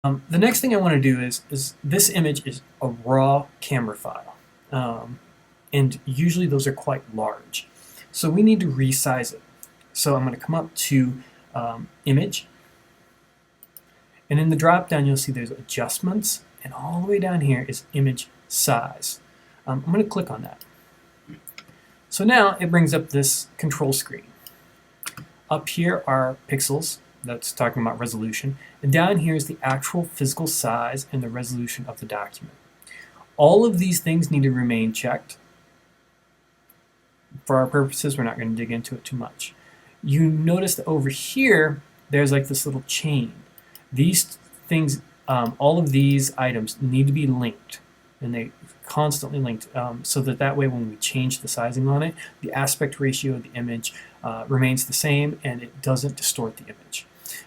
The next thing I want to do is this image is a raw camera file. And usually those are quite large. So we need to resize it. So I'm going to come up to Image, and in the drop down you'll see there's Adjustments, and all the way down here is Image Size. I'm going to click on that. So now it brings up this control screen. Up here are pixels, that's talking about resolution, and down here is the actual physical size and the resolution of the document. All of these things need to remain checked. For our purposes, we're not going to dig into it too much. You notice that over here, there's like this little chain. These things, all of these items need to be linked, and they constantly linked, so that way when we change the sizing on it, the aspect ratio of the image remains the same and it doesn't distort the image.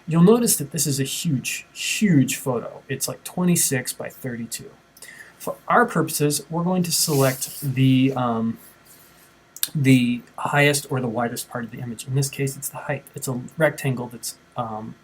You'll notice that this is a huge photo. It's like 26 by 32. For our purposes, we're going to select the highest or the widest part of the image. In this case, it's the height. It's a rectangle that's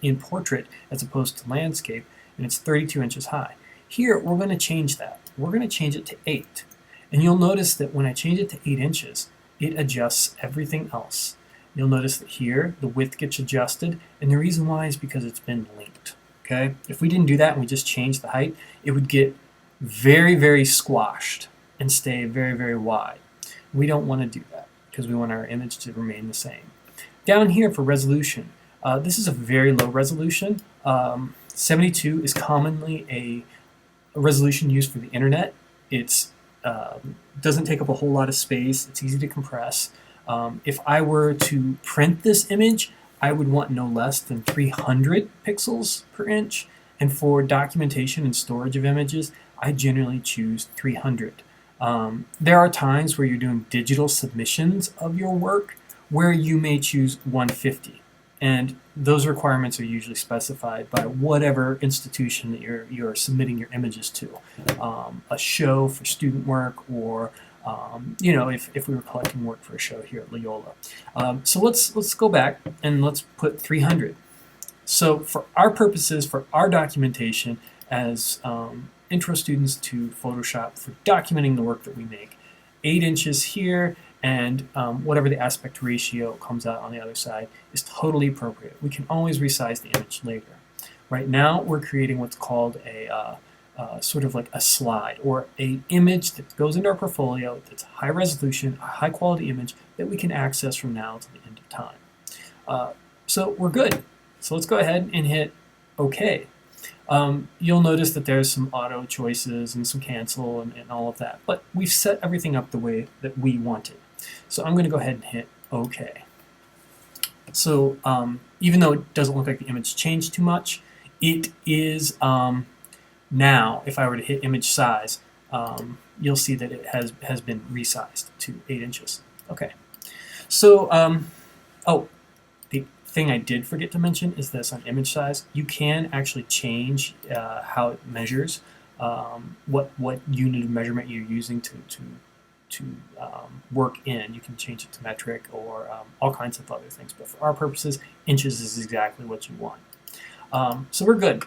in portrait as opposed to landscape, and it's 32 inches high. Here, we're going to change that. We're going to change it to 8. And you'll notice that when I change it to 8 inches, it adjusts everything else. You'll notice that here, the width gets adjusted, and the reason why is because it's been linked. Okay? If we didn't do that and we just changed the height, it would get very squashed and stay very wide. We don't want to do that because we want our image to remain the same. Down here for resolution, this is a very low resolution. 72 is commonly a resolution used for the internet. It doesn't take up a whole lot of space. It's easy to compress. If I were to print this image, I would want no less than 300 pixels per inch. And for documentation and storage of images, I generally choose 300. There are times where you're doing digital submissions of your work where you may choose 150. And those requirements are usually specified by whatever institution that you're submitting your images to. A show for student work, or if we were collecting work for a show here at Loyola. So let's go back and let's put 300. So for our purposes, for our documentation as intro students to Photoshop, for documenting the work that we make, 8 inches here, and whatever the aspect ratio comes out on the other side is totally appropriate. We can always resize the image later. Right now we're creating what's called a sort of like a slide, or a image that goes into our portfolio that's high resolution, a high quality image that we can access from now to the end of time. So we're good. So let's go ahead and hit OK. You'll notice that there's some auto choices and some cancel and all of that, but we've set everything up the way that we want it. So I'm going to go ahead and hit OK. So even though it doesn't look like the image changed too much, it is now, if I were to hit image size, you'll see that it has been resized to 8 inches. Okay. So, the thing I did forget to mention is this: on image size, you can actually change how it measures, what unit of measurement you're using to work in. You can change it to metric or all kinds of other things, but for our purposes, inches is exactly what you want. So we're good.